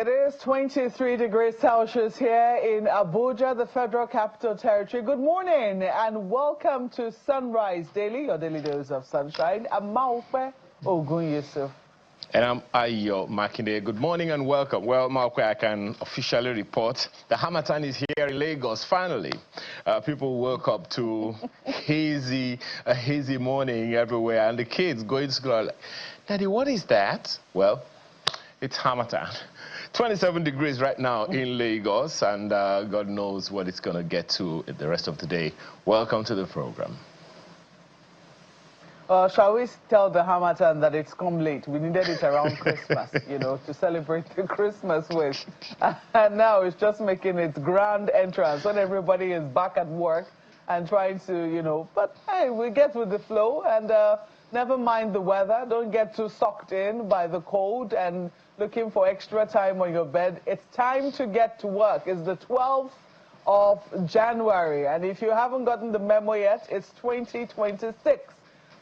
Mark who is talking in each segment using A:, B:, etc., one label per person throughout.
A: It is 23 degrees Celsius here in Abuja, the Federal Capital Territory. Good morning and welcome to Sunrise Daily, your daily dose of sunshine. I'm Maupe Ogun Yusuf.
B: And I'm Ayo Makinde. Good morning and welcome. Well, Maupe, I can officially report the Harmattan is here in Lagos, finally. People woke up to a hazy morning everywhere, and the kids going to school are like, Daddy, what is that? Well, it's Harmattan. 27 degrees right now in Lagos, and God knows what it's going to get to the rest of the day. Welcome to the program.
A: Shall we tell the Harmattan that it's come late? We needed it around Christmas, you know, to celebrate the Christmas with. And now it's just making its grand entrance when everybody is back at work and trying to, you know, but hey, we get with the flow and never mind the weather. Don't get too sucked in by the cold and looking for extra time on your bed. It's time to get to work. It's the 12th of January, and if you haven't gotten the memo yet, it's 2026.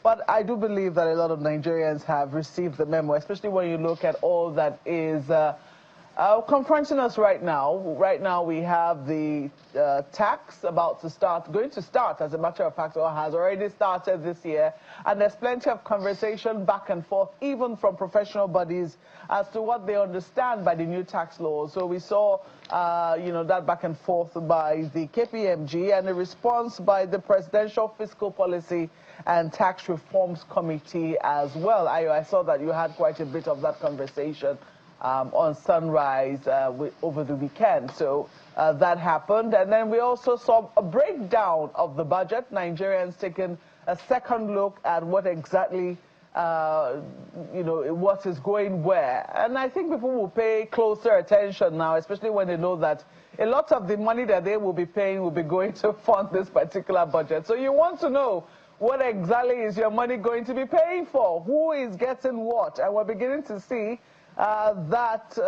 A: But I do believe that a lot of Nigerians have received the memo, especially when you look at all that is confronting us right now. Right now we have the tax going to start, as a matter of fact, or has already started this year. And there's plenty of conversation back and forth, even from professional bodies, as to what they understand by the new tax law. So we saw, you know, that back and forth by the KPMG and a response by the Presidential Fiscal Policy and Tax Reforms Committee as well. I saw that you had quite a bit of that conversation on Sunrise over the weekend. So that happened. And then we also saw a breakdown of the budget. Nigerians taking a second look at what exactly, you know, what is going where. And I think people will pay closer attention now, especially when they know that a lot of the money that they will be paying will be going to fund this particular budget. So you want to know, what exactly is your money going to be paying for? Who is getting what? And we're beginning to see that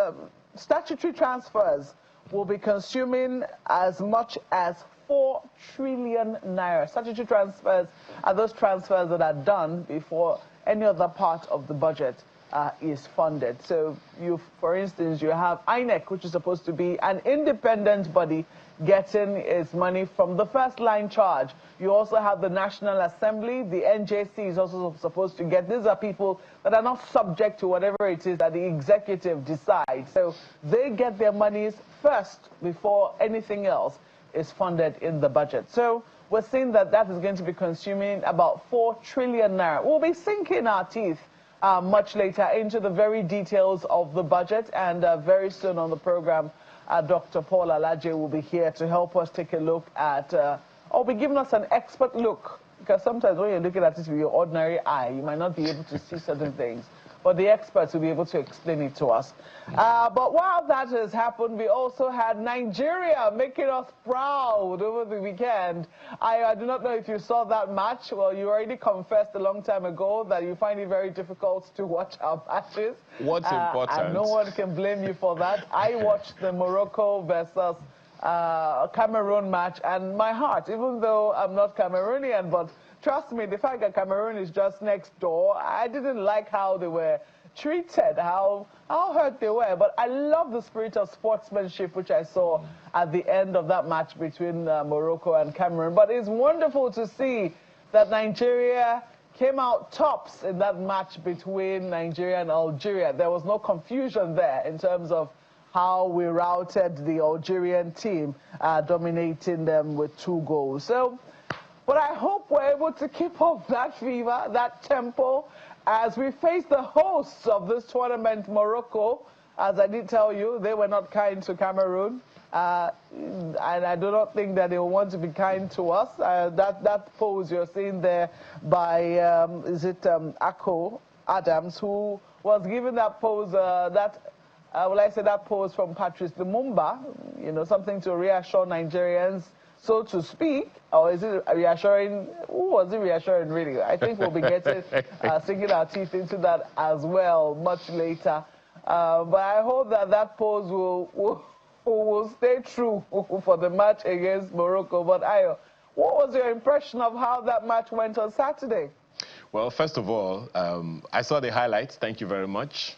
A: statutory transfers will be consuming as much as 4 trillion naira. Statutory transfers are those transfers that are done before any other part of the budget is funded. So for instance, you have INEC, which is supposed to be an independent body, getting its money from the first line charge. You also have the National Assembly. The NJC is also supposed to get. These are people that are not subject to whatever it is that the executive decides. So they get their monies first before anything else is funded in the budget. So we're seeing that that is going to be consuming about 4 trillion naira. We'll be sinking our teeth much later into the very details of the budget, and very soon on the program, Dr. Paul Alaje will be here to help us take a look at, or be giving us an expert look, because sometimes when you're looking at it with your ordinary eye, you might not be able to see certain things, but the experts will be able to explain it to us. But while that has happened, we also had Nigeria making us proud over the weekend. I do not know if you saw that match. Well, you already confessed a long time ago that you find it very difficult to watch our matches.
B: What's important?
A: And no one can blame you for that. I watched the Morocco versus Cameroon match, and my heart, even though I'm not Cameroonian, but trust me, the fact that Cameroon is just next door, I didn't like how they were treated, how hurt they were. But I love the spirit of sportsmanship which I saw at the end of that match between Morocco and Cameroon. But it's wonderful to see that Nigeria came out tops in that match between Nigeria and Algeria. There was no confusion there in terms of how we routed the Algerian team, dominating them with 2 goals. So, but I hope we're able to keep up that fever, that tempo, as we face the hosts of this tournament, Morocco. As I did tell you, they were not kind to Cameroon. And I do not think that they will want to be kind to us. That pose you're seeing there by, Ako Adams, who was given that pose, that pose from Patrice Lumumba, you know, something to reassure Nigerians, so to speak, or is it reassuring? Who was it reassuring, really? I think we'll be getting, sinking our teeth into that as well much later. But I hope that that pose will stay true for the match against Morocco. But Ayo, what was your impression of how that match went on Saturday?
B: Well, first of all, I saw the highlights. Thank you very much.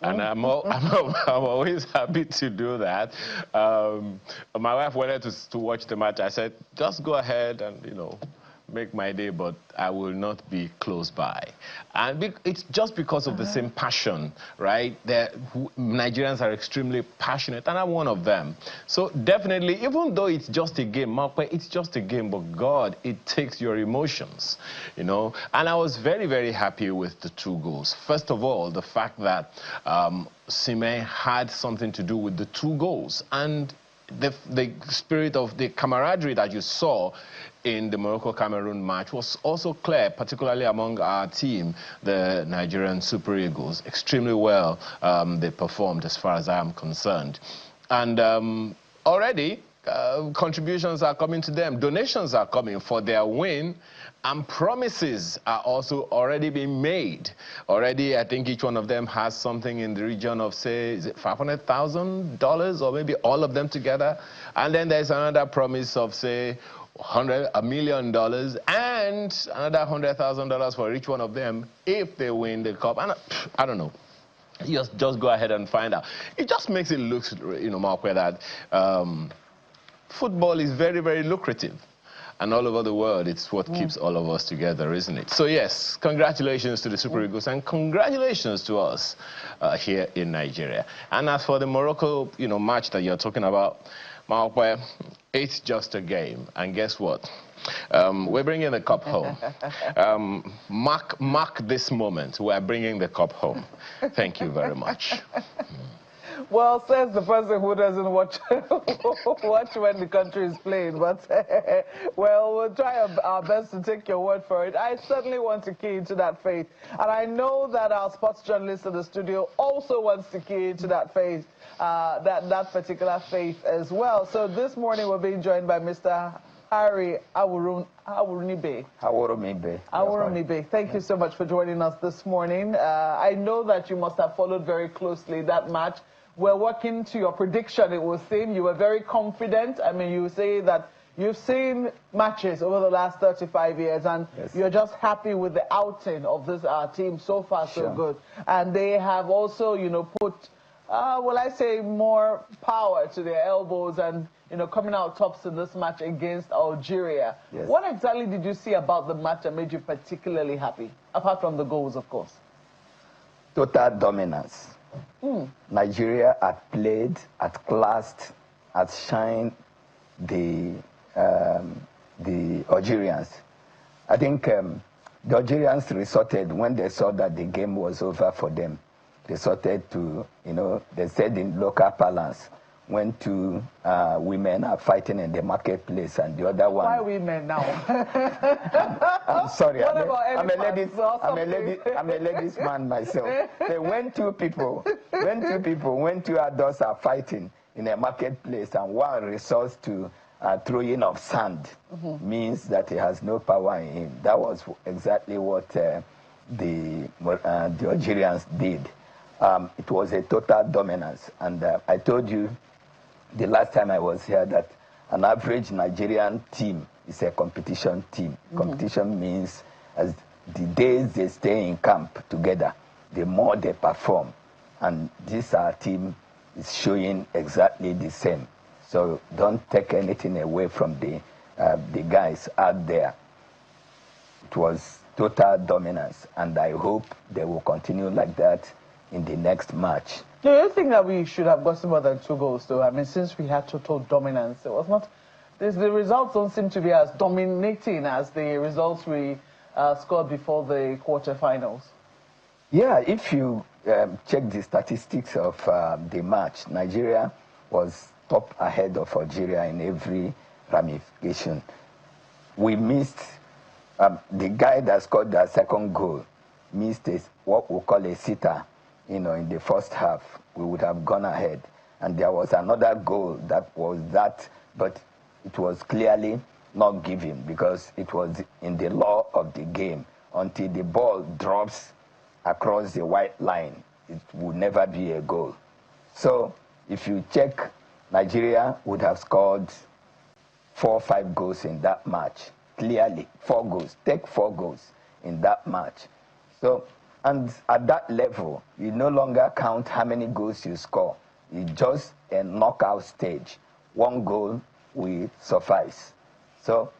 B: And I'm always happy to do that. My wife wanted to watch the match. I said, just go ahead and, make my day, but I will not be close by. And it's just because of the same passion, right? Nigerians are extremely passionate, and I'm one of them. So definitely, even though it's just a game, it's just a game, but God, it takes your emotions, And I was very, very happy with the 2 goals. First of all, the fact that Sime had something to do with the 2 goals. And the spirit of the camaraderie that you saw in the Morocco-Cameroon match was also clear, particularly among our team, the Nigerian Super Eagles. Extremely well they performed as far as I am concerned. And already contributions are coming to them. Donations are coming for their win, and promises are also already being made. Already, I think each one of them has something in the region of, say, is it $500,000 or maybe all of them together? And then there's another promise of, say, $1 million and another $100,000 for each one of them if they win the cup. And I don't know. Just go ahead and find out. It just makes it look, Mark, that football is very, very lucrative. And all over the world, it's what keeps all of us together, isn't it? So yes, congratulations to the Super Eagles and congratulations to us here in Nigeria. And as for the Morocco, match that you're talking about, Mark, it's just a game. And guess what? We're bringing the cup home. Mark this moment. We're bringing the cup home. Thank you very much.
A: Well, says the person who doesn't watch when the country is playing. But, well, we'll try our best to take your word for it. I certainly want to key into that faith. And I know that our sports journalist in the studio also wants to key into that faith, that particular faith as well. So this morning we're being joined by Mr. Harry Awurumibe. Thank you so much for joining us this morning. I know that you must have followed very closely that match. We're working to your prediction, it would seem. You were very confident. I mean, you say that you've seen matches over the last 35 years, and you're just happy with the outing of this team. So far, so good. And they have also, put, will I say, more power to their elbows and, coming out tops in this match against Algeria. Yes. What exactly did you see about the match that made you particularly happy, apart from the goals, of course?
C: Total dominance. Nigeria had played, had classed, had shined the Algerians. I think the Algerians resorted, when they saw that the game was over for them, they resorted to, they said in local parlance, when 2 women are fighting in the marketplace and the other one...
A: Why women now?
C: I'm sorry.
A: I'm
C: a ladies man myself. When 2 adults are fighting in a marketplace and one resorts to throwing of sand, means that he has no power in him. That was exactly what the Algerians did. It was a total dominance. And I told you the last time I was here that an average Nigerian team is a competition team. Competition means as the days they stay in camp together, the more they perform. And this our team is showing exactly the same. So don't take anything away from the guys out there. It was total dominance, and I hope they will continue like that in the next match.
A: Do you think that we should have gotten more than 2 goals, though? I mean, since we had total dominance, it was not... The results don't seem to be as dominating as the results we scored before the quarterfinals.
C: Yeah, if you check the statistics of the match, Nigeria was top ahead of Algeria in every ramification. We missed... the guy that scored the second goal missed what we call a sitter. In the first half, we would have gone ahead. And there was another goal that was that, but it was clearly not given because it was in the law of the game. Until the ball drops across the white line, it would never be a goal. So if you check, Nigeria would have scored 4 or 5 goals in that match. Clearly, 4 goals. Take 4 goals in that match. So And at that level, you no longer count how many goals you score. It's just a knockout stage. One goal will suffice. So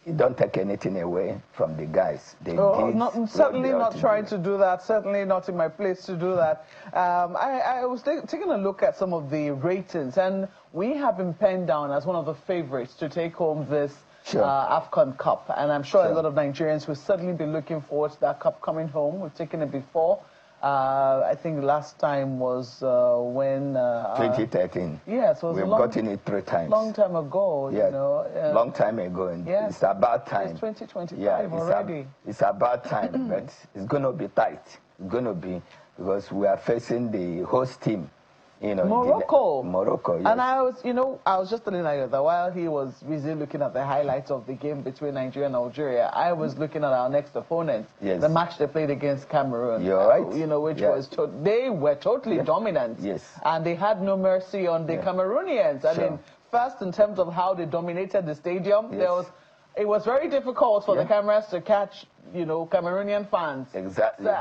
C: you don't take anything away from the guys. They
A: certainly not trying to do that. Certainly not in my place to do that. I was taking a look at some of the ratings, and we have been penned down as one of the favorites to take home this AFCON Cup. And I'm sure a lot of Nigerians will certainly be looking forward to that cup coming home. We've taken it before. I think last time was when
C: 2013.
A: Yes,
C: we've gotten it 3 times.
A: Long time ago,
C: yeah,
A: you know.
C: Long time ago, and it's about time.
A: It's 2025 already.
C: It's about time, but it's going to be tight. It's going to be, because we are facing the host team. You know, Morocco, yes.
A: And I was just telling you that while he was busy looking at the highlights of the game between Nigeria and Algeria, I was looking at our next opponent, the match they played against Cameroon.
C: You're right.
A: You know, which was they were totally dominant.
C: Yes.
A: And they had no mercy on the Cameroonians. I mean, first in terms of how they dominated the stadium, it was very difficult for the cameras to catch, you know, Cameroonian fans.
C: Exactly.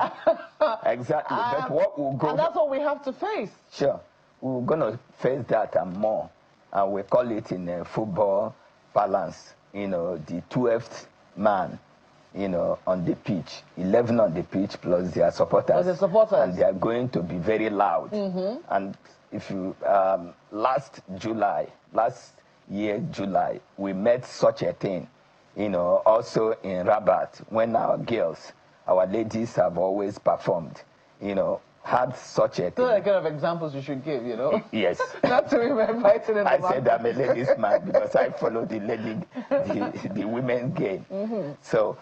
C: Exactly. But what will go?
A: And that's what we have to face.
C: Sure. We're going to face that and more. And we call it in football balance, you know, the 12th man, you know, on the pitch. 11 on the pitch plus their supporters. And they are going to be very loud. And if you, last year, July, we met such a thing, you know, also in Rabat, when our girls, our ladies have always performed, you know, had such a thing.
A: Those are the kind of examples you should give, you know?
C: Yes.
A: Not to remember it in the
C: I said I'm a ladies' man because I follow the women's game. So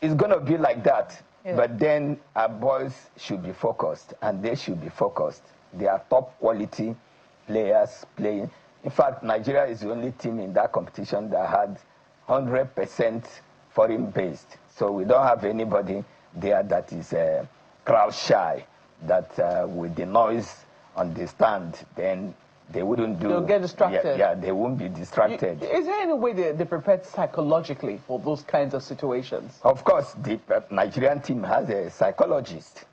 C: it's going to be like that. But then our boys should be focused, and they should be focused. They are top quality players playing. In fact, Nigeria is the only team in that competition that had 100% foreign-based. So we don't have anybody there that is crowd shy, that with the noise on the stand, then they wouldn't do.
A: They'll get distracted.
C: Yeah, they won't be distracted.
A: Is there any way they're prepared psychologically for those kinds of situations?
C: Of course, the Nigerian team has a psychologist.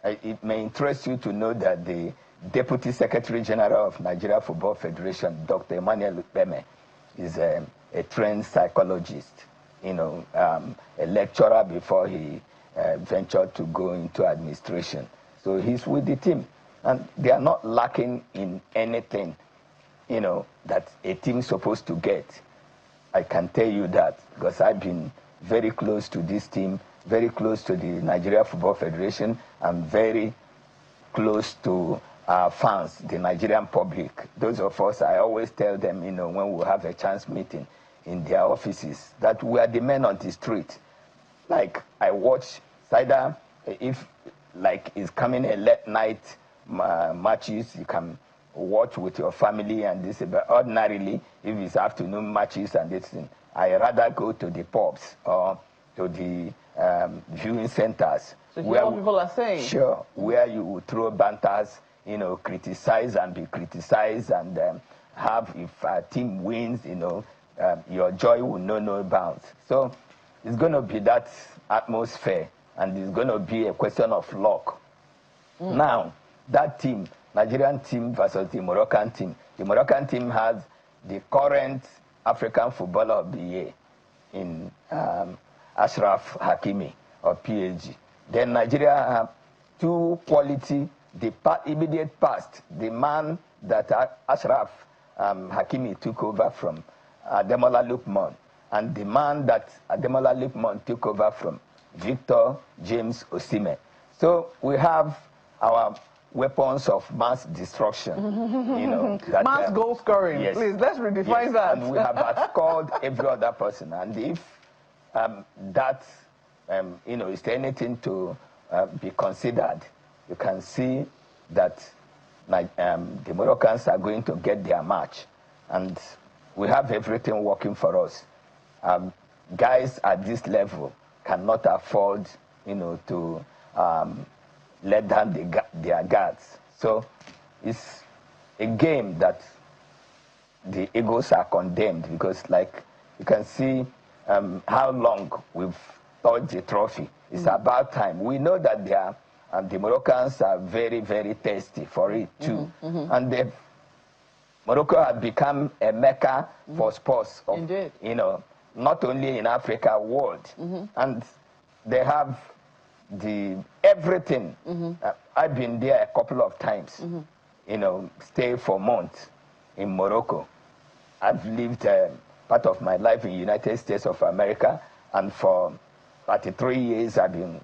C: It may interest you to know that the Deputy Secretary General of Nigeria Football Federation, Dr. Emmanuel Ukpeme, is a trained psychologist, you know, a lecturer before he ventured to go into administration. So he's with the team, and they are not lacking in anything, you know, that a team's supposed to get. I can tell you that because I've been very close to this team, very close to the Nigeria Football Federation, and very close to our fans, the Nigerian public. Those of us, I always tell them, you know, when we have a chance meeting in their offices, that we are the men on the street. Like, I watch either if like it's coming a late night matches, you can watch with your family and this. But ordinarily, if it's afternoon matches and this thing, I rather go to the pubs or to the viewing centers.
A: So where what people are saying.
C: Sure, where you would throw banters, you know, criticize and be criticized, and have, if a team wins, you know, your joy will know no bounds. So it's going to be that atmosphere, and it's going to be a question of luck. Now, that team, Nigerian team versus the Moroccan team has the current African Footballer of the Year in Ashraf Hakimi of PSG. Then Nigeria have two quality, the immediate past, the man that Ashraf Hakimi took over from Ademola Lookman, and the man that Ademola Lookman took over from Victor James Osimhen. So we have our weapons of mass destruction, you know. That,
A: mass goal scoring, yes. Please, let's redefine that.
C: And we have outscored every other person. And if that, you know, is anything to be considered, you can see that the Moroccans are going to get their match. And we have everything working for us. Guys at this level cannot afford, you know, to let down their guards. So it's a game that the Eagles are condemned, because, like, you can see how long we've touch the trophy. It's about time. We know that the Moroccans are very, very thirsty for it too. And Morocco has become a mecca for sports.
A: Indeed.
C: You know, not only in Africa, world. And they have everything. I've been there a couple of times. You know, stay for months in Morocco. I've lived part of my life in the United States of America, and for 33 years I've been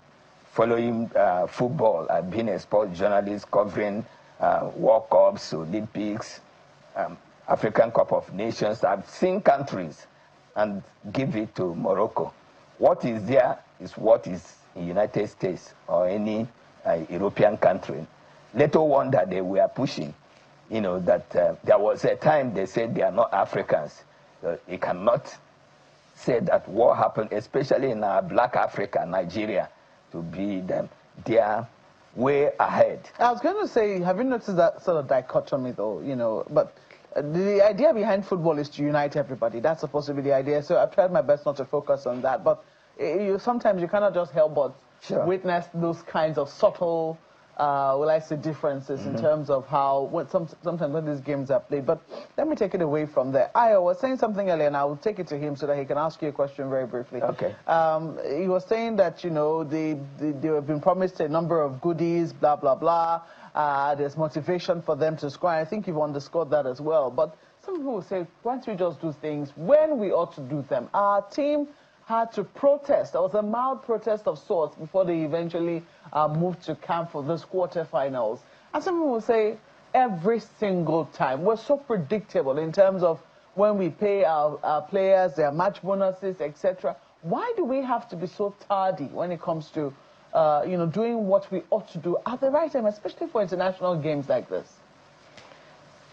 C: following football. I've been a sports journalist covering World Cups, Olympics, African Cup of Nations. I've seen countries and give it to Morocco. What is there is what is in the United States or any European country. Little wonder they were pushing, you know, that there was a time they said they are not Africans. You cannot say that what happened, especially in black Africa, Nigeria, to be them. They are way ahead.
A: I was going to say, have you noticed that sort of dichotomy, though? You know, but the idea behind football is to unite everybody. That's supposed to be the idea. So I've tried my best not to focus on that. But sometimes you cannot just help but witness those kinds of subtle, well, I say differences in terms of how sometimes when these games are played. But let me take it away from there. I was saying something earlier, and I will take it to him so that he can ask you a question very briefly.
C: Okay.
A: He was saying that, you know, they have been promised a number of goodies, blah, blah, blah. There's motivation for them to score. I think you've underscored that as well. But some people will say, why don't we just do things when we ought to do them? Our team had to protest. There was a mild protest of sorts before they eventually moved to camp for this quarterfinals. And some people will say, every single time, we're so predictable in terms of when we pay our players, their match bonuses, etc. Why do we have to be so tardy when it comes to you know, doing what we ought to do at the right time, especially for international games like this?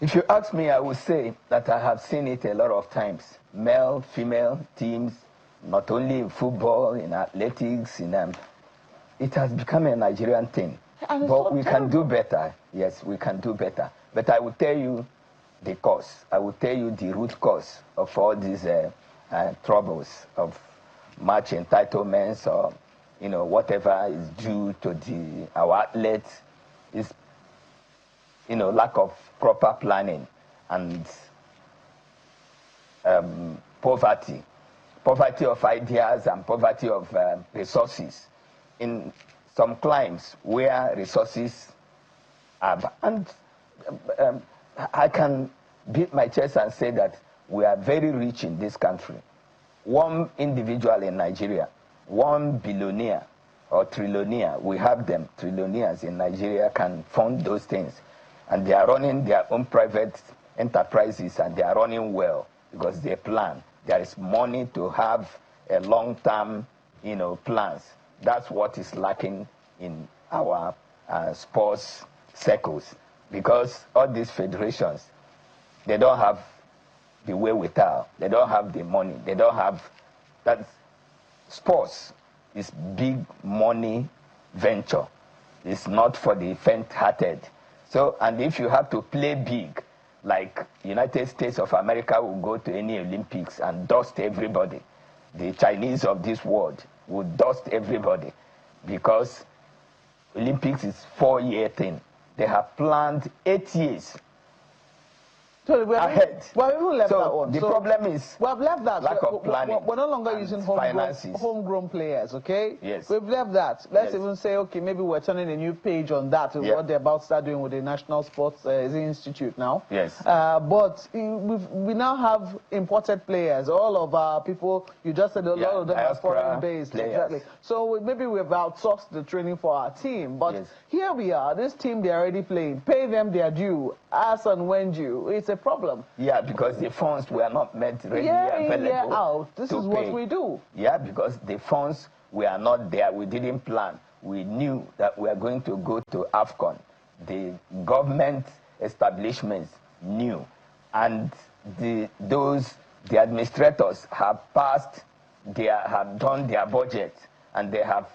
C: If you ask me, I would say that I have seen it a lot of times. Male, female teams, not only in football, in athletics, it has become a Nigerian thing. But we can do better. Yes, we can do better. But I will tell you the cause. I will tell you the root cause of all these troubles of match entitlements or, you know, whatever is due to our athletes is, you know, lack of proper planning and poverty of ideas and poverty of resources in some climes where resources are. And I can beat my chest and say that we are very rich in this country. One individual in Nigeria, one billionaire or trillionaire, we have them, trillionaires in Nigeria can fund those things. And they are running their own private enterprises and they are running well because they plan. There is money to have a long-term, you know, plans. That's what is lacking in our sports circles, because all these federations, they don't have the wherewithal, they don't have the money, they don't have that. Sports is big money venture. It's not for the faint-hearted. So, and if you have to play big, like United States of America will go to any Olympics and dust everybody. The Chinese of this world will dust everybody because Olympics is a 4-year thing. They have planned 8 years ahead.
A: Well, we left that one.
C: The problem is
A: we have left that.
C: lack of planning.
A: We're no longer using homegrown players, okay?
C: Yes.
A: We've left that. Let's even say, okay, maybe we're turning a new page on that, what they're about to start doing with the National Sports Institute now.
C: Yes.
A: But we now have imported players. All of our people, you just said a lot of them are foreign-based. Exactly. So maybe we've outsourced the training for our team. But here we are, this team, they're already playing. Pay them their due, as and when due. It's a problem.
C: Yeah, because the funds were not made readily available.
A: Year out. This is what we do.
C: Yeah, because the funds were not there. We didn't plan. We knew that we were going to go to AFCON. The government establishments knew. And the administrators have have done their budget, and they have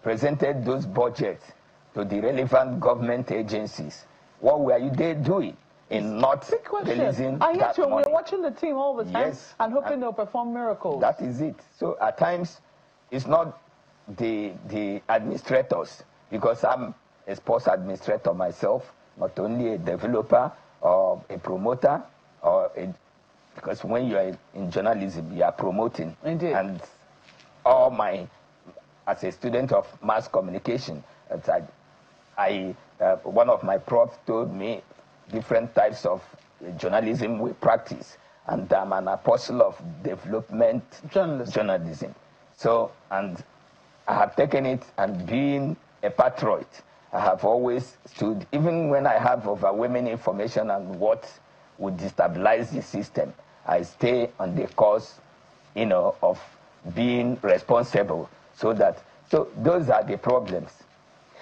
C: presented those budgets to the relevant government agencies. What were they doing in not releasing that money?
A: We're watching the team all the time and hoping they'll perform miracles.
C: That is it. So at times, it's not the administrators, because I'm a sports administrator myself, not only a developer or a promoter, because when you are in journalism, you are promoting.
A: Indeed.
C: And as a student of mass communication, one of my profs told me different types of journalism we practice, and I'm an apostle of development journalism. So, and I have taken it, and being a patriot, I have always stood, even when I have overwhelming information and what would destabilize the system, I stay on the course, of being responsible. So those are the problems.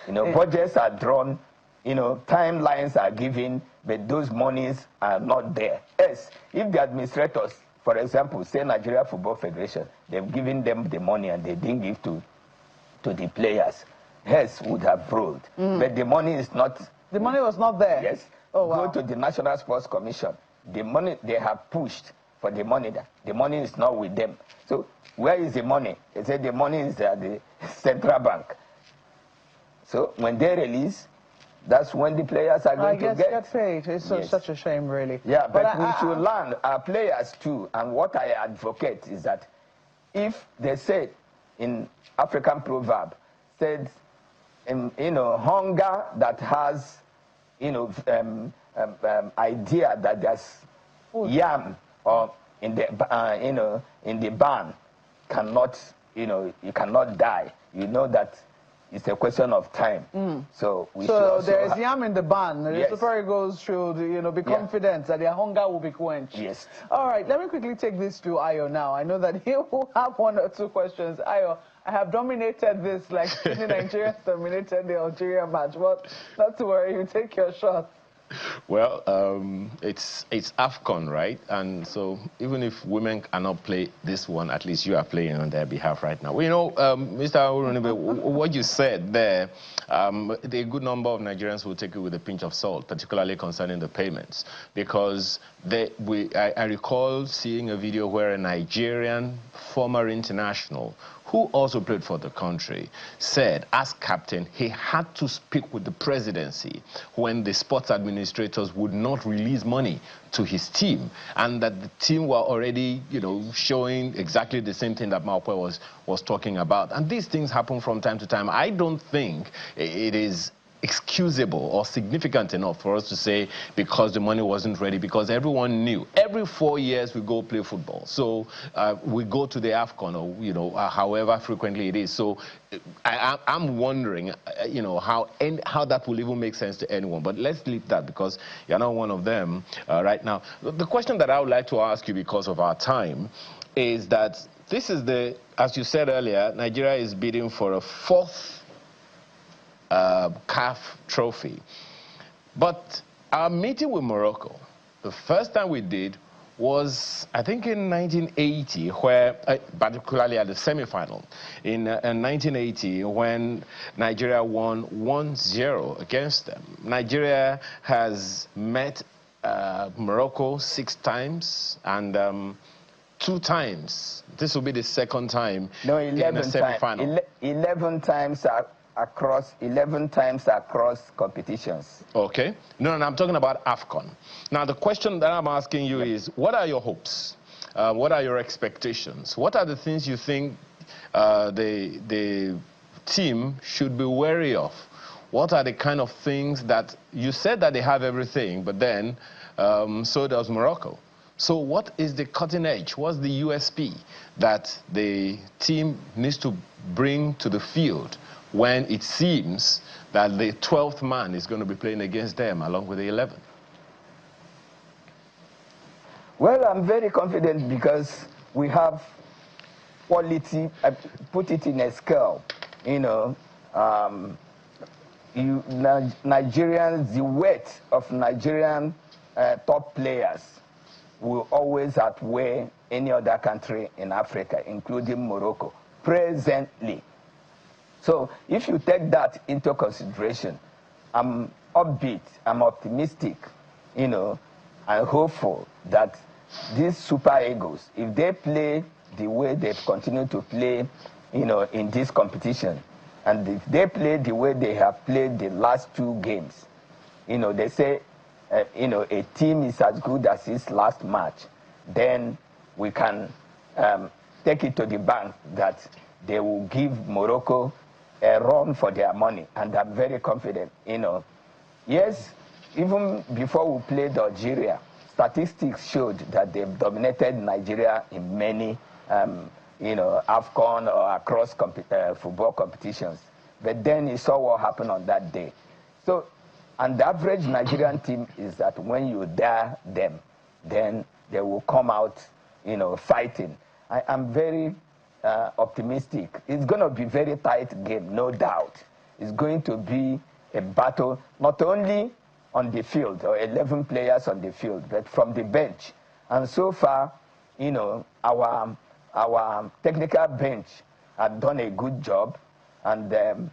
C: Budgets are drawn, timelines are given, but those monies are not there. Yes, if the administrators, for example, say Nigeria Football Federation, they've given them the money and they didn't give to the players, yes, would have rolled. But the money is not.
A: The money was not there.
C: Yes.
A: Oh, wow.
C: Go to the National Sports Commission. The money they have pushed for the money, the money is not with them. So where is the money? They said the money is at the central bank. So when they release, that's when the players are going to
A: get paid. It's such a shame, really.
C: Yeah, but we should learn our players too. And what I advocate is that if they say in African proverb, said, hunger that has, idea that there's yam or in the barn cannot, you cannot die. You know that it's a question of time. So
A: there is yam in the barn.
C: Yes.
A: The super egos should, be confident that their hunger will be quenched.
C: Yes.
A: All right, let me quickly take this to Ayo now. I know that he will have one or two questions. Ayo, I have dominated this like the Nigerians dominated the Algeria match. But not to worry, you take your shot.
B: Well, it's AFCON, right? And so even if women cannot play this one, at least you are playing on their behalf right now. Well, Mr. Urunibe, what you said there, a good number of Nigerians will take it with a pinch of salt, particularly concerning the payments, because I recall seeing a video where a Nigerian former international who also played for the country, said, as captain, he had to speak with the presidency when the sports administrators would not release money to his team, and that the team were already, showing exactly the same thing that Maokwe was talking about. And these things happen from time to time. I don't think it is excusable or significant enough for us to say because the money wasn't ready, because everyone knew every 4 years we go play football, so we go to the AFCON, or however frequently it is. So I'm wondering how that will even make sense to anyone. But let's leave that, because you're not one of them right now. The question that I would like to ask you, because of our time, is that this is as you said earlier, Nigeria is bidding for a 4th CAF trophy. But our meeting with Morocco, the first time we did was, I think, in 1980, where, particularly at the semi-final, in 1980, when Nigeria won 1-0 against them. Nigeria has met Morocco 6 times, and 2 times. This will be the 2nd time in the semi-final.
C: 11 times across competitions.
B: Okay. No, I'm talking about AFCON. Now, the question that I'm asking you is, what are your hopes? What are your expectations? What are the things you think the team should be wary of? What are the kind of things that you said that they have everything, but then so does Morocco? So what is the cutting edge? What's the USP that the team needs to bring to the field when it seems that the 12th man is going to be playing against them along with the 11th?
C: Well, I'm very confident because we have quality. I put it in a scale, Nigerians, the weight of Nigerian top players will always outweigh any other country in Africa, including Morocco, presently. So if you take that into consideration, I'm upbeat, I'm optimistic, and hopeful that these super egos, if they play the way they've continued to play in this competition. And if they play the way they have played the last 2 games, they say, a team is as good as its last match, then we can take it to the bank that they will give Morocco a run for their money. And I'm very confident, Yes, even before we played Algeria, statistics showed that they've dominated Nigeria in many, AFCON or across football competitions. But then you saw what happened on that day. So, and the average Nigerian team is that when you dare them, then they will come out, fighting. I am very optimistic. It's going to be a very tight game, no doubt. It's going to be a battle, not only on the field, or 11 players on the field, but from the bench. And so far, our technical bench have done a good job, and they've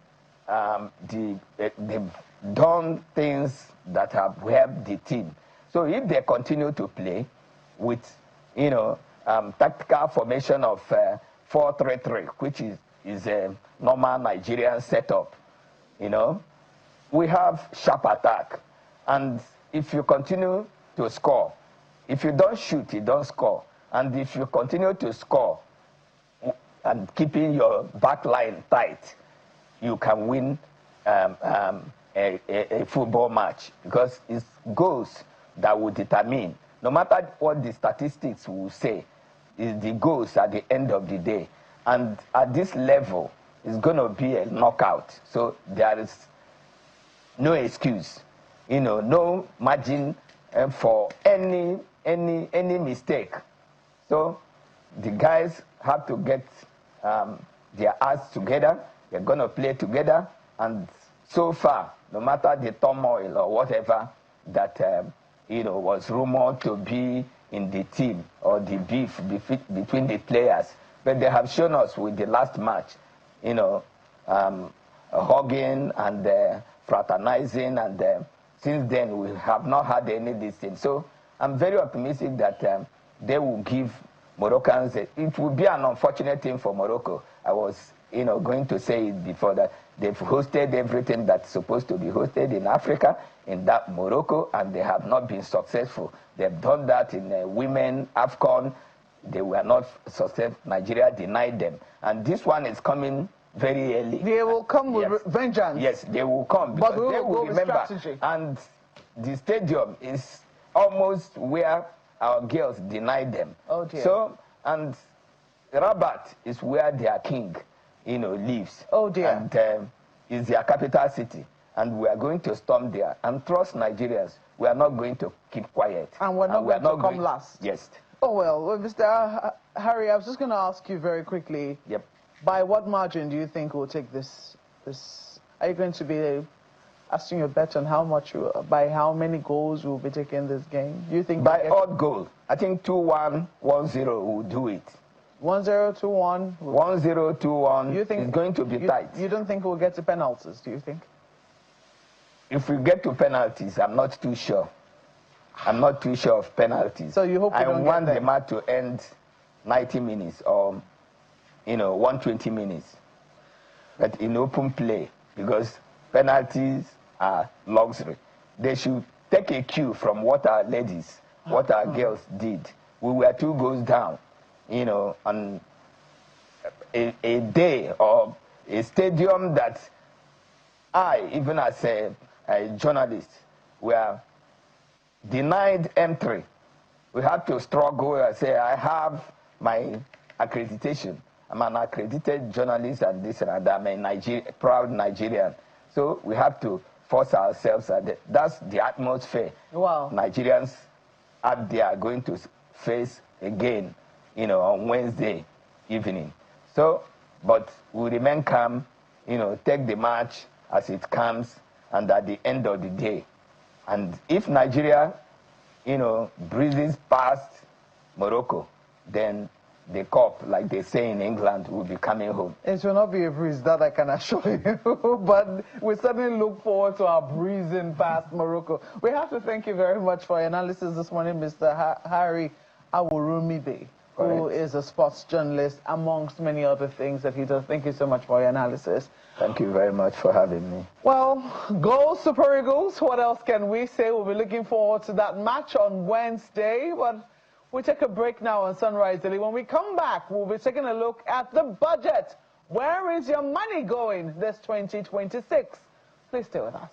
C: done things that have helped the team. So if they continue to play with, tactical formation of 4-3-3, which is a normal Nigerian setup, we have sharp attack. And if you continue to score, if you don't shoot, you don't score. And if you continue to score and keeping your back line tight, you can win a football match, because it's goals that will determine, no matter what the statistics will say, is the goals at the end of the day. And at this level, it's going to be a knockout. So there is no excuse, no margin for any mistake. So the guys have to get their acts together. They're going to play together. And so far, no matter the turmoil or whatever that was rumored to be in the team, or the beef between the players, but they have shown us with the last match, hugging and fraternizing, and since then we have not had any of these things. So I'm very optimistic that they will give Moroccans. It would be an unfortunate thing for Morocco. I was going to say it before, that they've hosted everything that's supposed to be hosted in Africa, in that Morocco, and they have not been successful. They've done that in women AFCON. They were not successful. Nigeria denied them. And this one is coming very early.
A: They will come with vengeance.
C: Yes, they will come, because
A: but
C: they will remember. And the stadium is almost where our girls denied them.
A: Oh dear.
C: So, and Rabat is where their king, lives.
A: Oh dear.
C: And is their capital city. And we are going to storm there. And trust Nigerians, we are not going to keep quiet.
A: And we're not going to come last.
C: Yes.
A: Oh, well, Mr. Harry, I was just going to ask you very quickly.
C: Yep.
A: By what margin do you think we'll take this? Are you going to be asking your bet on how much, by how many goals we'll be taking this game? Do you think
C: by odd goal? I think 2-1, 1-0 will do it.
A: 1-0, 2-1.
C: 1-0, 2-1.
A: You think
C: it's going to be tight?
A: You don't think we'll get to penalties? Do you think?
C: If we get to penalties, I'm not too sure. I'm not too sure of penalties.
A: So you hope
C: I want the match to end 90 minutes or 120 minutes. But in open play, because penalties are luxury. They should take a cue from what our ladies, what our girls did. We were 2 goals down, on a day or a stadium that I, even as a journalist, were denied entry. We had to struggle and say, I have my accreditation. I'm an accredited journalist and this and that. I'm a proud Nigerian. So we have to force ourselves. That's the atmosphere.
A: Wow.
C: Nigerians out there are going to face again, on Wednesday evening. So, but we remain calm, take the match as it comes, and at the end of the day. And if Nigeria, breezes past Morocco, then the cup, like they say in England, will be coming home.
A: It will not be a breeze, that I can assure you. But we certainly look forward to our breezing past Morocco. We have to thank you very much for your analysis this morning, Mr. Harry Awurumide. who is a sports journalist, amongst many other things that he does. Thank you so much for your analysis.
C: Thank you very much for having me.
A: Well, go Super Eagles. What else can we say? We'll be looking forward to that match on Wednesday. But we'll take a break now on Sunrise Daily. When we come back, we'll be taking a look at the budget. Where is your money going this 2026? Please stay with us.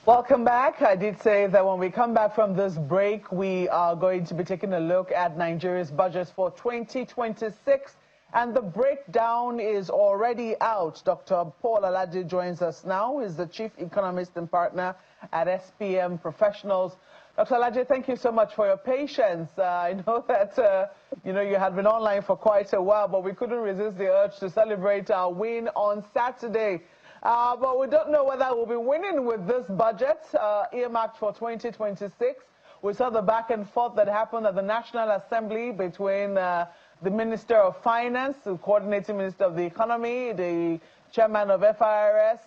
A: Welcome back. I did say that when we come back from this break, we are going to be taking a look at Nigeria's budget for 2026. And the breakdown is already out. Dr. Paul Alade joins us now. He's the Chief Economist and Partner at SPM Professionals. Dr. Alade, thank you so much for your patience. I know that, you had been online for quite a while, but we couldn't resist the urge to celebrate our win on Saturday. But we don't know whether we'll be winning with this budget earmarked for 2026. We saw the back and forth that happened at the National Assembly between the Minister of Finance, the Coordinating Minister of the Economy, the Chairman of FIRS,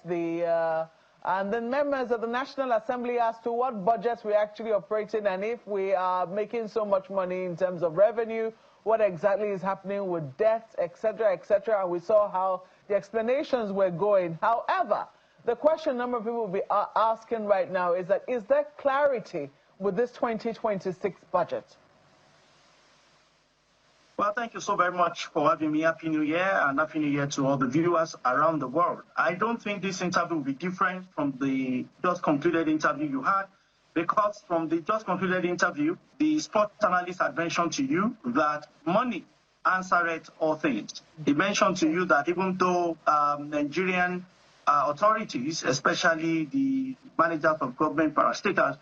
A: and then members of the National Assembly as to what budgets we actually operating and if we are making so much money in terms of revenue, what exactly is happening with debt, etc., etc. And we saw how the explanations were going. However, the question a number of people will be asking right now is that, is there clarity with this 2026 budget?
D: Well, thank you so very much for having me. Happy New Year, and Happy New Year to all the viewers around the world. I don't think this interview will be different from the just concluded interview you had, because from the just concluded interview, the sports analyst had mentioned to you that money answered all things. He mentioned to you that even though Nigerian authorities, especially the managers of government parastatals,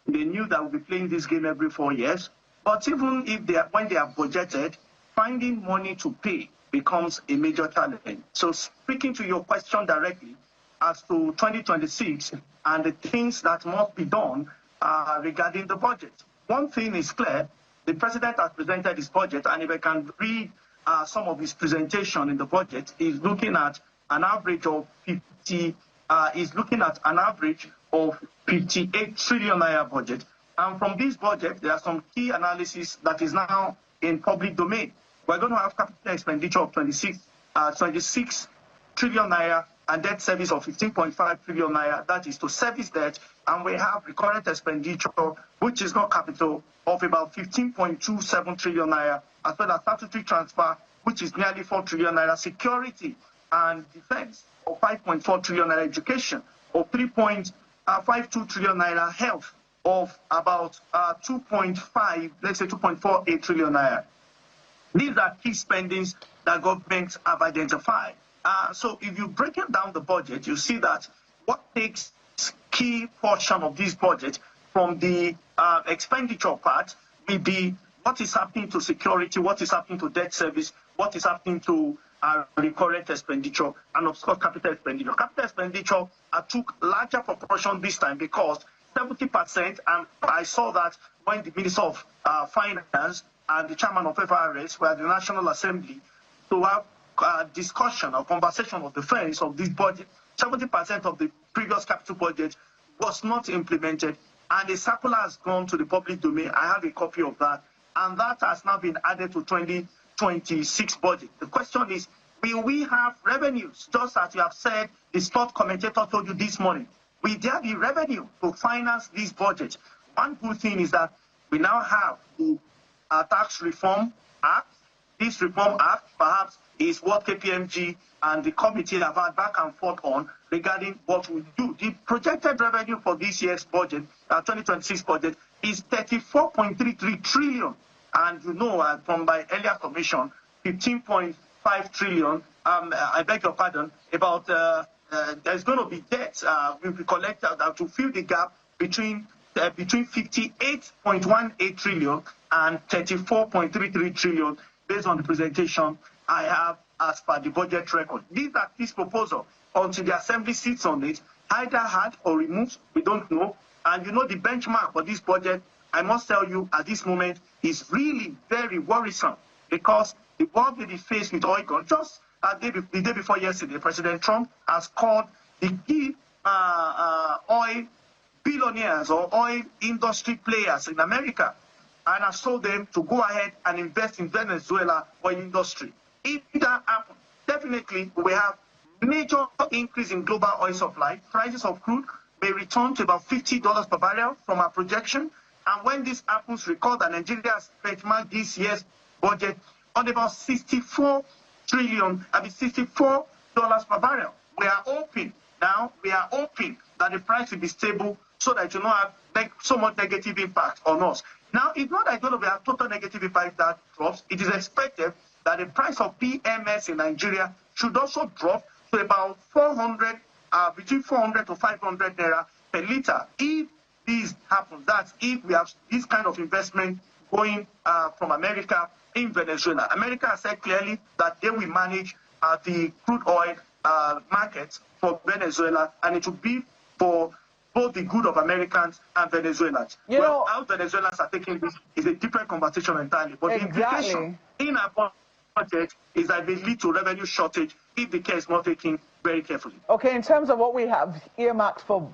D: they knew that we'll be playing this game every 4 years. But even if when they are budgeted, finding money to pay becomes a major challenge. So speaking to your question directly as to 2026 and the things that must be done regarding the budget. One thing is clear. The president has presented his budget, and if I can read some of his presentation in the budget, he's looking at an average of 58 trillion naira budget. And from this budget, there are some key analysis that is now in public domain. We're going to have capital expenditure of 26 trillion naira and debt service of 15.5 trillion naira. That is to service debt. And we have recurrent expenditure, which is not capital, of about 15.27 trillion naira, as well as statutory transfer, which is nearly 4 trillion naira, security and defense of 5.4 trillion naira, education of 3.52 trillion naira, health of about 2.48 trillion naira. These are key spendings that governments have identified. So if you break it down the budget, you see that what takes key portion of this budget from the expenditure part will be what is happening to security, what is happening to debt service, what is happening to recurrent expenditure, and of course capital expenditure. Capital expenditure took larger proportion this time because 70%, and I saw that when the Minister of Finance and the Chairman of FIRS were at the National Assembly to have discussion or conversation of the fairness of this budget. 70% of the previous capital budget was not implemented, and the circular has gone to the public domain. I have a copy of that, and that has now been added to 2026 budget. The question is, will we have revenues? Just as you have said, the sport commentator told you this morning, will there be revenue to finance this budget? One good thing is that we now have the Tax Reform Act. This Reform Act perhaps is what KPMG and the committee have had back and forth on regarding what we do. The projected revenue for this year's budget, 2026 budget, is 34.33 trillion. And you know, from my earlier commission, 15.5 trillion, I beg your pardon, about there's going to be debt will be collected to fill the gap between 58.18 trillion and 34.33 trillion based on the presentation I have as per the budget record. These are this proposal until the assembly sits on it, either had or removed, we don't know. And you know the benchmark for this budget, I must tell you at this moment, is really very worrisome because the world will be faced with oil. Just the day before yesterday, President Trump has called the key oil billionaires or oil industry players in America and has told them to go ahead and invest in Venezuela oil industry. If that happens, definitely we have major increase in global oil supply. Prices of crude may return to about $50 per barrel from our projection. And when this happens, recall that Nigeria has benchmarked this year's budget on about $64 per barrel. We are hoping now, that the price will be stable so that you don't have so much negative impact on us. Now, it's not that it's going to be a total negative impact that drops. It is expected that the price of PMS in Nigeria should also drop to about 400, between 400 to 500 naira per liter. If this happens, that's if we have this kind of investment going from America in Venezuela. America has said clearly that they will manage the crude oil market for Venezuela, and it will be for both the good of Americans and Venezuelans. Well, how Venezuelans are taking this is a different conversation entirely. But the implication in our budget is that they lead to revenue shortage if the care is not taken very carefully.
A: Okay, in terms of what we have earmarked for,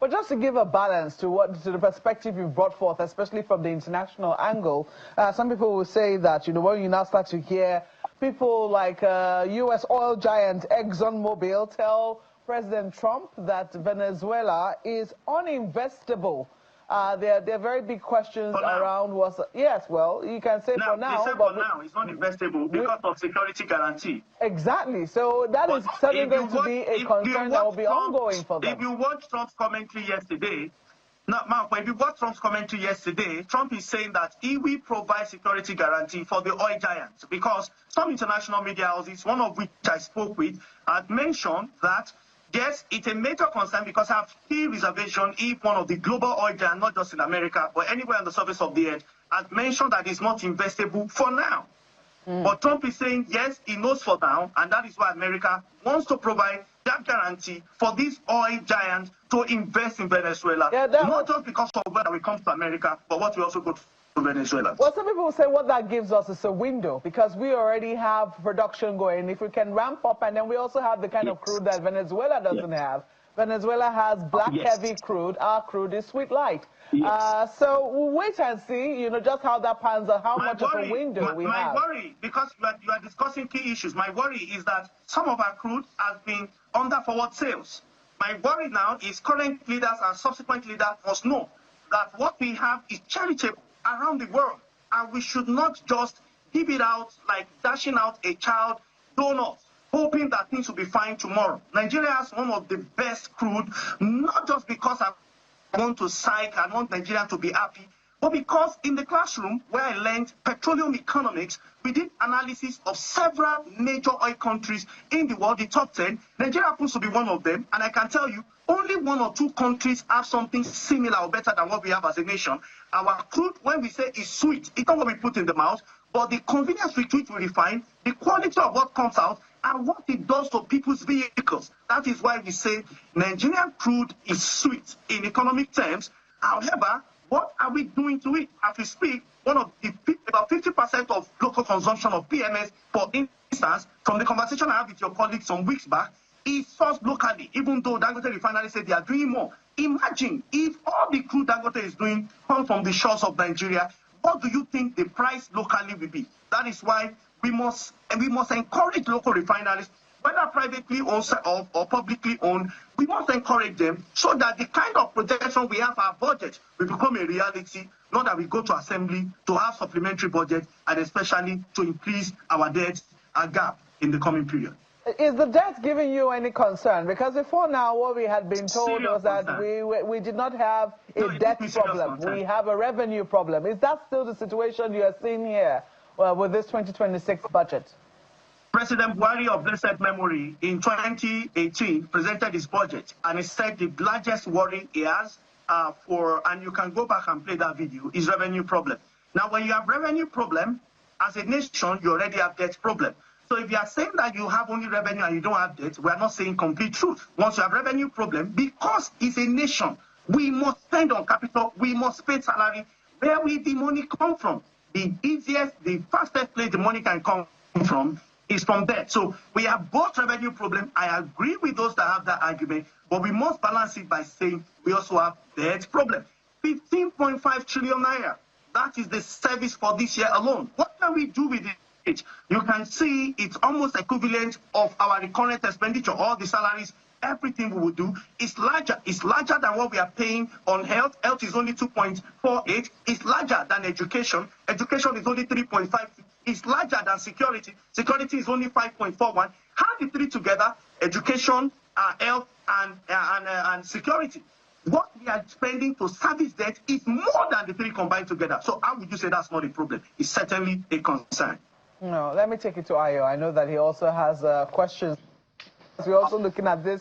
A: but just to give a balance to the perspective you've brought forth, especially from the international angle, some people will say that, when you now start to hear people like U.S. oil giant ExxonMobil tell President Trump that Venezuela is uninvestable. There are very big questions around what's... Yes, well, you can say for now.
D: But now, it's not investable because of security guarantee.
A: Exactly. So that is certainly going to be a concern that will be ongoing for them.
D: If you watch Trump's commentary yesterday, if you watch Trump's commentary yesterday, Trump is saying that he will provide security guarantee for the oil giants because some international media houses, one of which I spoke with, had mentioned that yes, it's a major concern because I have key reservation if one of the global oil giants, not just in America, but anywhere on the surface of the earth, has mentioned that it's not investable for now. But Trump is saying, yes, he knows for now, and that is why America wants to provide that guarantee for these oil giants to invest in Venezuela. Not just because of whether we come to America, but what we also go to Venezuela.
A: Well, some people say what that gives us is a window because we already have production going. If we can ramp up, and then we also have the kind of crude that Venezuela doesn't have. Venezuela has black heavy crude. Our crude is sweet light. So we'll wait and see, just how that pans out, how much of a window we have.
D: My worry, because you are discussing key issues, my worry is that some of our crude has been under forward sales. My worry now is current leaders and subsequent leaders must know that what we have is charitable around the world, and we should not just give it out like dashing out a child donut, hoping that things will be fine tomorrow. Nigeria has one of the best crude, not just because I want to psych, I want Nigeria to be happy, but because in the classroom where I learned petroleum economics, we did analysis of several major oil countries in the world, the top 10. Nigeria happens to be one of them, and I can tell you, only 1 or 2 countries have something similar or better than what we have as a nation. Our crude, when we say is sweet, it's not what we put in the mouth, but the convenience with which we refine, the quality of what comes out, and what it does to people's vehicles. That is why we say Nigerian crude is sweet in economic terms. However, what are we doing to it? As we speak, about 50% of local consumption of PMS, for instance, from the conversation I had with your colleagues some weeks back, is sourced locally, even though Dangote refinery said they are doing more. Imagine if all the crude Dangote is doing comes from the shores of Nigeria, what do you think the price locally will be? That is why we must encourage local refineries, whether privately owned or publicly owned. We must encourage them so that the kind of projection we have our budget will become a reality, not that we go to assembly to have supplementary budget and especially to increase our debt and gap in the coming period.
A: Is the debt giving you any concern? Because before now, what we had been told was that we did not have a debt problem. We have a revenue problem. Is that still the situation you are seeing here with this 2026 budget?
D: President Buhari of blessed memory in 2018 presented his budget, and he said the largest worry he has and you can go back and play that video, is revenue problem. Now, when you have revenue problem, As a nation, you already have debt problem. So if you are saying that you have only revenue and you don't have debt, we are not saying complete truth. Once you have revenue problem, because it's a nation, we must spend on capital, we must pay salary. Where will the money come from? The easiest, the fastest place the money can come from is from debt. So we have both revenue problem. I agree with those that have that argument, but we must balance it by saying we also have debt problem. 15.5 trillion naira. That is the service for this year alone. What can we do with it? You can see it's almost equivalent of our recurrent expenditure, all the salaries, everything we will do is larger. It's larger than what we are paying on health. Health is only 2.48. It's larger than education. Education is only 3.5. It's larger than security. Security is only 5.41. How the three together, education, health, and security, what we are spending to service debt is more than the three combined together. So how would you say that's not a problem? It's certainly a concern.
A: No, let me take it to Ayo. I know that he also has questions. We're also looking at this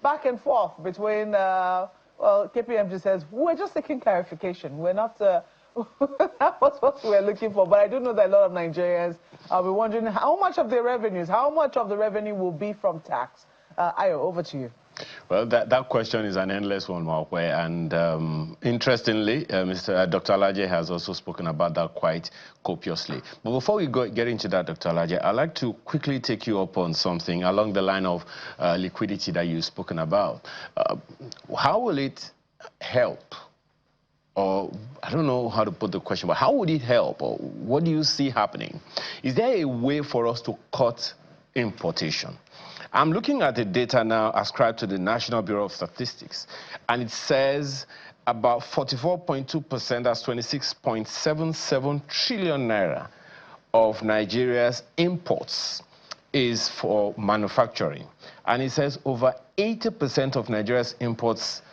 A: back and forth between, well, KPMG says, we're just seeking clarification. We're not, that was what we were looking for. But I do know that a lot of Nigerians will be wondering how much of their revenues, how much of the revenue will be from tax. Ayo, over to you.
B: Well, that question is an endless one, Mawkwe, and interestingly, Dr. Alaje has also spoken about that quite copiously. But before we get into that, Dr. Alaje, I'd like to quickly take you up on something along the line of liquidity that you've spoken about. How will it help? Or I don't know how to put the question, but how would it help? Or what do you see happening? Is there a way for us to cut importation? I'm looking at the data now ascribed to the National Bureau of Statistics, and it says about 44.2%, that's 26.77 trillion naira of Nigeria's imports is for manufacturing. And it says over 80% of Nigeria's imports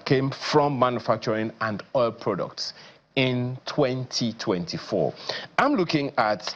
B: came from manufacturing and oil products in 2024. I'm looking at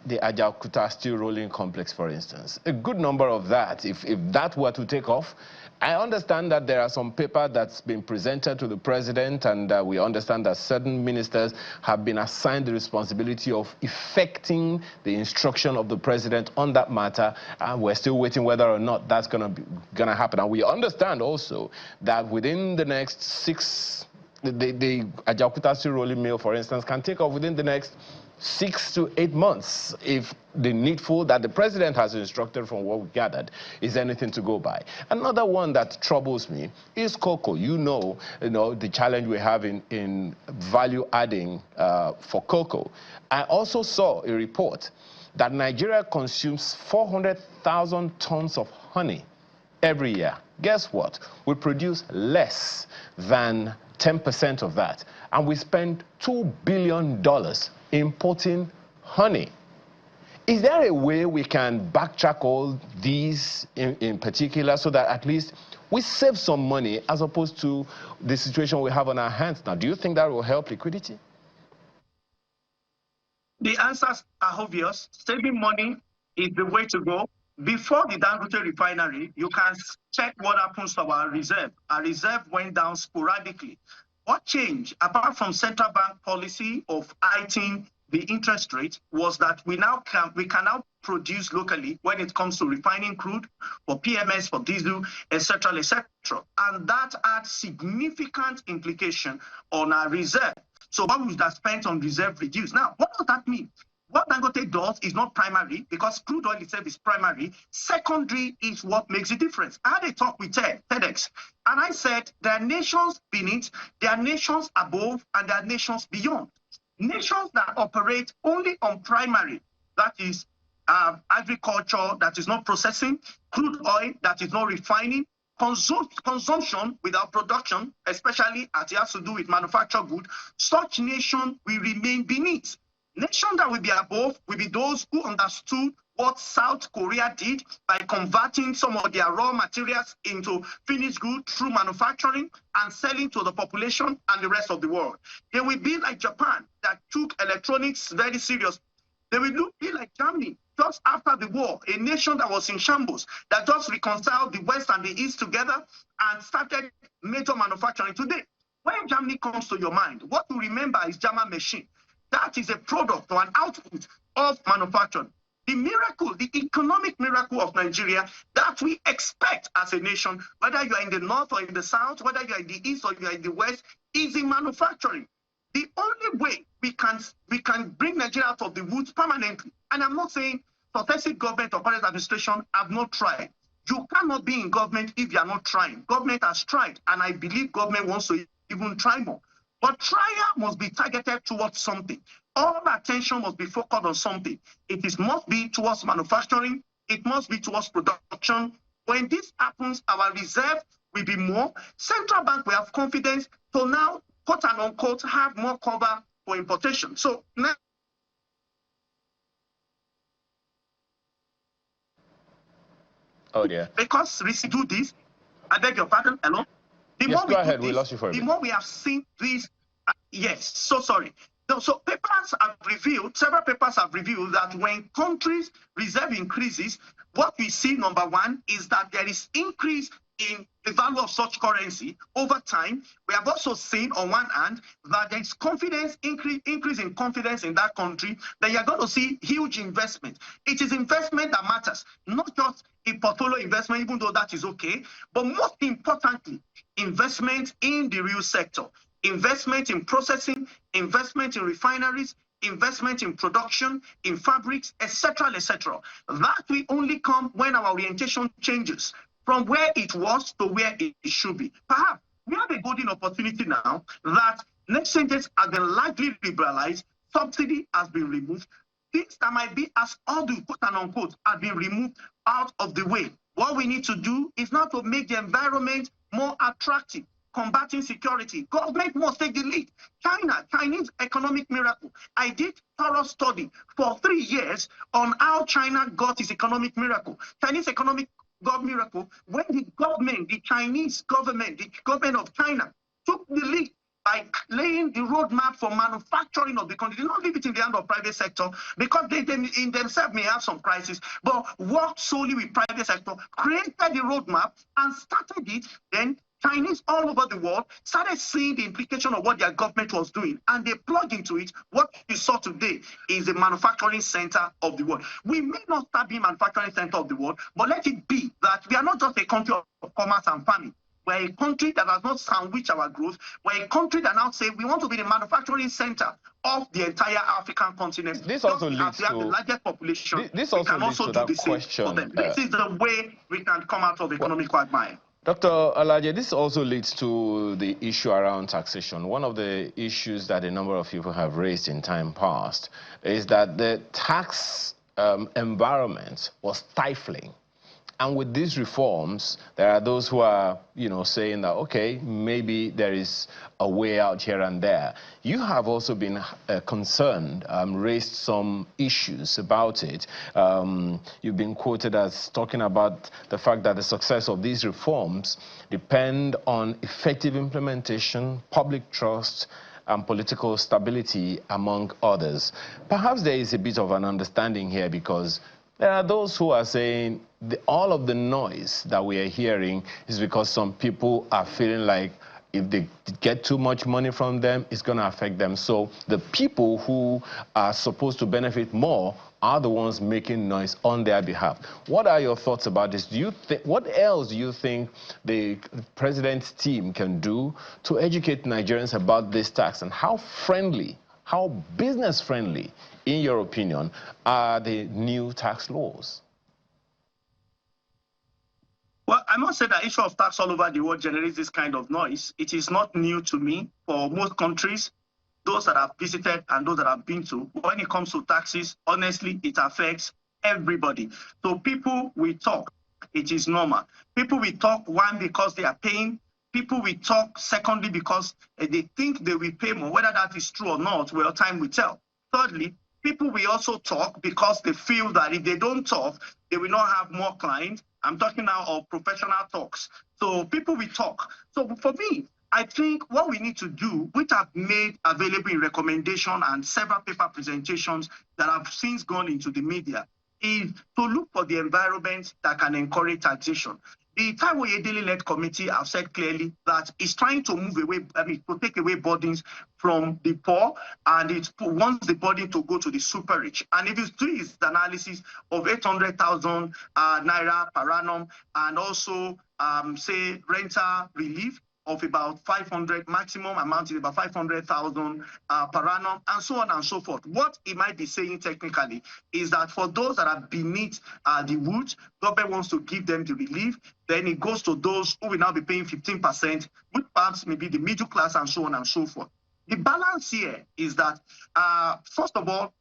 B: the Ajaokuta steel rolling complex, for instance. A good number of that, if that were to take off, I understand that there are some paper that's been presented to the president, and we understand that certain ministers have been assigned the responsibility of effecting the instruction of the president on that matter, and we're still waiting whether or not that's gonna happen. And we understand also that within the next the Ajaokuta steel rolling mill, for instance, can take off within the next 6 to 8 months if the needful that the president has instructed, from what we gathered, is anything to go by. Another one that troubles me is cocoa. You know the challenge we have in value adding for cocoa. I also saw a report that Nigeria consumes 400,000 tons of honey every year. Guess what? We produce less than 10% of that, and we spend $2 billion importing honey. Is there a way we can backtrack all these in particular so that at least we save some money as opposed to the situation we have on our hands now? Do you think that will help liquidity?
D: The answers are obvious. Saving money is the way to go. Before the Dangote refinery, you can check what happens to our reserve. Our reserve went down sporadically. What changed, apart from central bank policy of hiking the interest rate, was that we can now produce locally when it comes to refining crude, for PMS, for diesel, etc., etc. And that had significant implication on our reserve. So what we have spent on reserve reduced. Now, what does that mean? What Dangote does is not primary, because crude oil itself is primary. Secondary is what makes the difference. I had a talk with TEDx, and I said there are nations beneath, there are nations above, and there are nations beyond. Nations that operate only on primary, that is agriculture, that is not processing, crude oil, that is not refining, consumption without production, especially as it has to do with manufactured goods, such nation will remain beneath. Nations that will be above will be those who understood what South Korea did by converting some of their raw materials into finished goods through manufacturing and selling to the population and the rest of the world. They will be like Japan, that took electronics very serious. They will be like Germany, just after the war, a nation that was in shambles, that just reconciled the West and the East together and started major manufacturing. Today, when Germany comes to your mind, what you remember is German machine. That is a product or an output of manufacturing. The miracle, the economic miracle of Nigeria that we expect as a nation, whether you are in the north or in the south, whether you are in the east or you are in the west, is in manufacturing. The only way we can bring Nigeria out of the woods permanently, and I'm not saying successive government or current administration have not tried. You cannot be in government if you are not trying. Government has tried, and I believe government wants to even try more. But trial must be targeted towards something. All attention must be focused on something. Must be towards manufacturing. It must be towards production. When this happens, our reserve will be more. Central bank will have confidence to now, quote and unquote, have more cover for importation. So now,
B: oh dear.
D: Because we do this, I beg your pardon, hello?
B: Yes, go ahead. We lost you for a minute.
D: The more we have seen this, yes, so sorry. No, so several papers have revealed that when countries' reserve increases, what we see, number one, is that there is increase in the value of such currency over time. We have also seen, on one hand, that there is confidence, increase in confidence in that country, that you're going to see huge investment. It is investment that matters, not just a portfolio investment, even though that is okay, but most importantly, investment in the real sector, investment in processing, investment in refineries, investment in production, in fabrics, etc., etc. That will only come when our orientation changes from where it was to where it should be. Perhaps we have a golden opportunity now that exchanges have been largely liberalized, subsidy has been removed, things that might be as undue, quote and unquote, have been removed out of the way. What we need to do is now to make the environment more attractive, combating security. Government must take the lead. Chinese economic miracle. I did thorough study for 3 years on how China got its economic miracle. Chinese economic miracle when the Chinese government, the government of China took the lead by laying the roadmap for manufacturing of the country. They did not leave it in the hand of private sector because they in themselves may have some crisis, but worked solely with private sector, created the roadmap and started it. Then Chinese all over the world started seeing the implication of what their government was doing, and they plugged into it. What you saw today is the manufacturing center of the world. We may not start being manufacturing center of the world, but let it be that we are not just a country of commerce and farming. We're a country that does not sandwich our growth. We're a country that now say we want to be the manufacturing center of the entire African continent.
B: This also leads to
D: the largest population.
B: This also leads to that question.
D: This is the way we can come out of economic quagmire.
B: Dr. Alaje, this also leads to the issue around taxation. One of the issues that a number of people have raised in time past is that the tax environment was stifling. And with these reforms, there are those who are, saying that, okay, maybe there is a way out here and there. You have also been concerned, raised some issues about it. You've been quoted as talking about the fact that the success of these reforms depend on effective implementation, public trust, and political stability, among others. Perhaps there is a bit of an understanding here, because there are those who are saying all of the noise that we are hearing is because some people are feeling like if they get too much money from them, it's going to affect them. So the people who are supposed to benefit more are the ones making noise on their behalf. What are your thoughts about this? What else do you think the president's team can do to educate Nigerians about this tax, and how business friendly, in your opinion, are the new tax laws?
D: Well, I must say that issue of tax all over the world generates this kind of noise. It is not new to me. For most countries, those that I've visited and those that I've been to, when it comes to taxes, honestly, it affects everybody. So people will talk. It is normal. People will talk, one, because they are paying. People will talk, secondly, because they think they will pay more. Whether that is true or not, well, time will tell. Thirdly, people will also talk because they feel that if they don't talk, they will not have more clients. I'm talking now of professional talks. So people will talk. So for me, I think what we need to do, which I've made available in recommendation and several paper presentations that have since gone into the media, is to look for the environment that can encourage taxation. The Taiwo Yedele-led committee have said clearly that it's trying to move away, to take away burdens from the poor, and it wants the burden to go to the super rich. And if you do his analysis of 800,000 naira per annum, and also say rental relief of about 500, maximum amount is about 500,000 per annum, and so on and so forth. What he might be saying technically is that for those that are beneath the woods, government wants to give them the relief. Then it goes to those who will now be paying 15%, which perhaps maybe the middle class and so on and so forth. The balance here is that, first of all,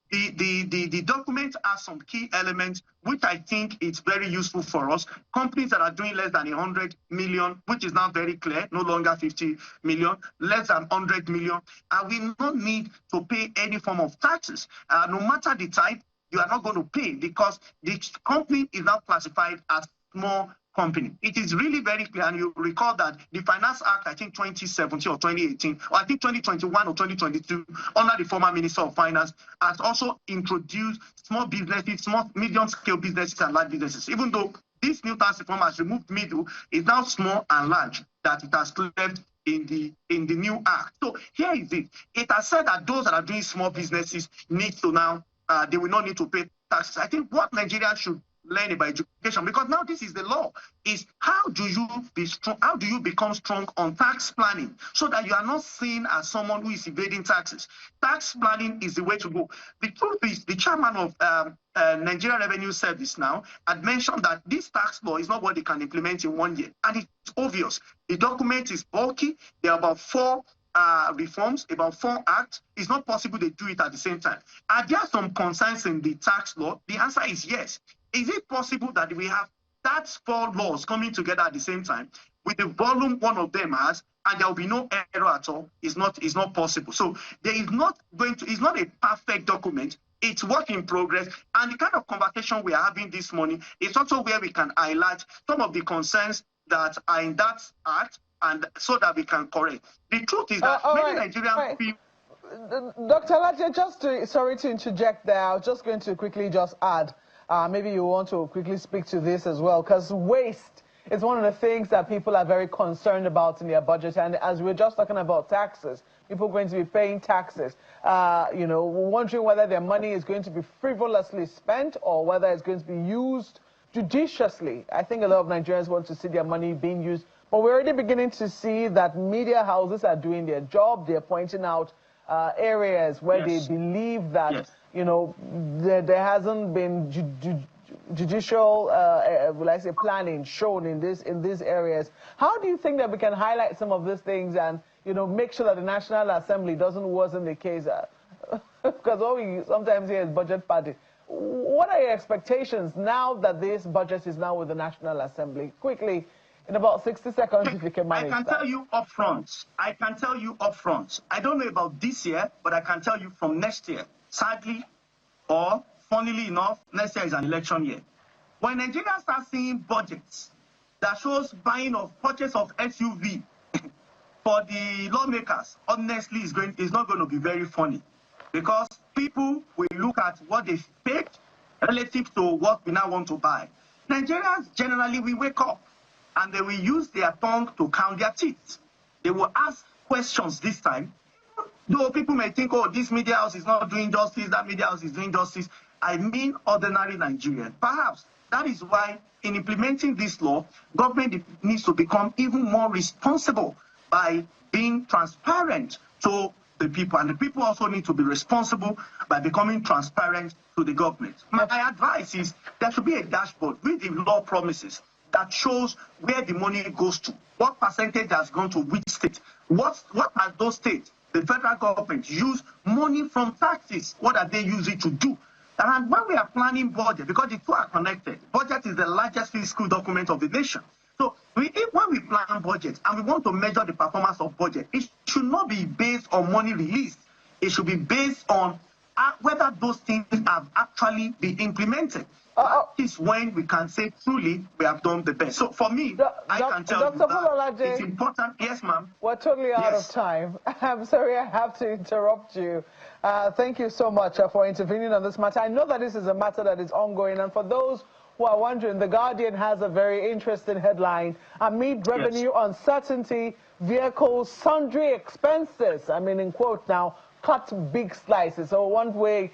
D: the document has some key elements which I think it's very useful for us. Companies that are doing less than 100 million, which is now very clear, no longer 50 million, less than 100 million, and we don't need to pay any form of taxes. No matter the type, you are not going to pay because the company is now classified as small company. It is really very clear, and you recall that the Finance Act, I think 2017 or 2018, or I think 2021 or 2022, under the former Minister of Finance, has also introduced small businesses, small, medium-scale businesses and large businesses. Even though this new tax reform has removed middle, it's now small and large that it has left in the new act. So here is it. It has said that those that are doing small businesses need to now, they will not need to pay taxes. I think what Nigeria should learn about education, because now this is the law, is how do you be strong, how do you become strong on tax planning so that you are not seen as someone who is evading taxes. Tax planning is the way to go. The truth is, the chairman of Nigerian Revenue Service now had mentioned that this tax law is not what they can implement in 1 year, and it's obvious. The document is bulky. There are about 4 reforms, about 4 acts. It's not possible they do it at the same time. Are there some concerns in the tax law? The answer is yes. Is it possible that we have tax 4 laws coming together at the same time with the volume one of them has, and there will be no error at all? It's not possible. So there is not going to, it's not a perfect document. It's work in progress. And the kind of conversation we are having this morning is also where we can highlight some of the concerns that are in that act, and so that we can correct. The truth is that many Nigerian people.
A: Dr. Laje, sorry to interject there. I was just going to quickly just add. Maybe you want to quickly speak to this as well, because waste is one of the things that people are very concerned about in their budget. And as we're just talking about taxes, people are going to be paying taxes, you know, wondering whether their money is going to be frivolously spent or whether it's going to be used judiciously. I think a lot of Nigerians want to see their money being used, but we're already beginning to see that media houses are doing their job. They're pointing out areas where they believe that you know, there hasn't been judicial, will I say, planning shown in these areas. How do you think that we can highlight some of these things and, you know, make sure that the National Assembly doesn't worsen the case? Because all we sometimes hear is budget party. What are your expectations now that this budget is now with the National Assembly? Quickly, in about 60 seconds, if you can manage
D: I can tell you up front. I don't know about this year, but I can tell you from next year. Sadly, or funnily enough, next year is an election year. When Nigerians start seeing budgets that shows buying of purchase of SUV for the lawmakers, honestly, it's not going to be very funny, because people will look at what they paid relative to what we now want to buy. Nigerians generally will wake up and they will use their tongue to count their teeth. They will ask questions this time. Though people may think, oh, this media house is not doing justice, that media house is doing justice. I mean ordinary Nigerian. Perhaps that is why in implementing this law, government needs to become even more responsible by being transparent to the people. And the people also need to be responsible by becoming transparent to the government. My advice is there should be a dashboard with the law promises that shows where the money goes to, what percentage has gone to which state, what are those states, the federal government use money from taxes, what are they using to do? And when we are planning budget, because the two are connected, budget is the largest fiscal document of the nation. So when we plan budget and we want to measure the performance of budget, it should not be based on money released. It should be based on whether those things have actually been implemented. That is when we can say truly we have done the best. So for me, I can tell you that it's important. Yes, ma'am.
A: We're totally out of time. I'm sorry I have to interrupt you. Thank you so much for intervening on this matter. I know that this is a matter that is ongoing, and for those who are wondering, The Guardian has a very interesting headline: amid revenue uncertainty, vehicles, sundry expenses, I mean in quote now, cut big slices. So one way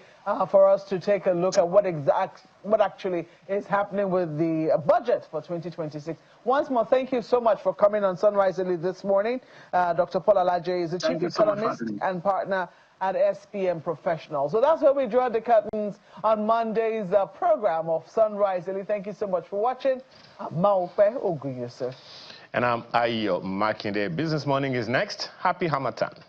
A: for us to take a look at what actually is happening with the budget for 2026. Once more, thank you so much for coming on Sunrise Early this morning. Dr. Paul Alaje is the Chief Economist and partner at SPM Professional. So that's where we draw the curtains on Monday's program of Sunrise Early. Thank you so much for watching. Maupe Oguyese.
B: And I'm Ayo Makinde. Business Morning is next. Happy Hamatan.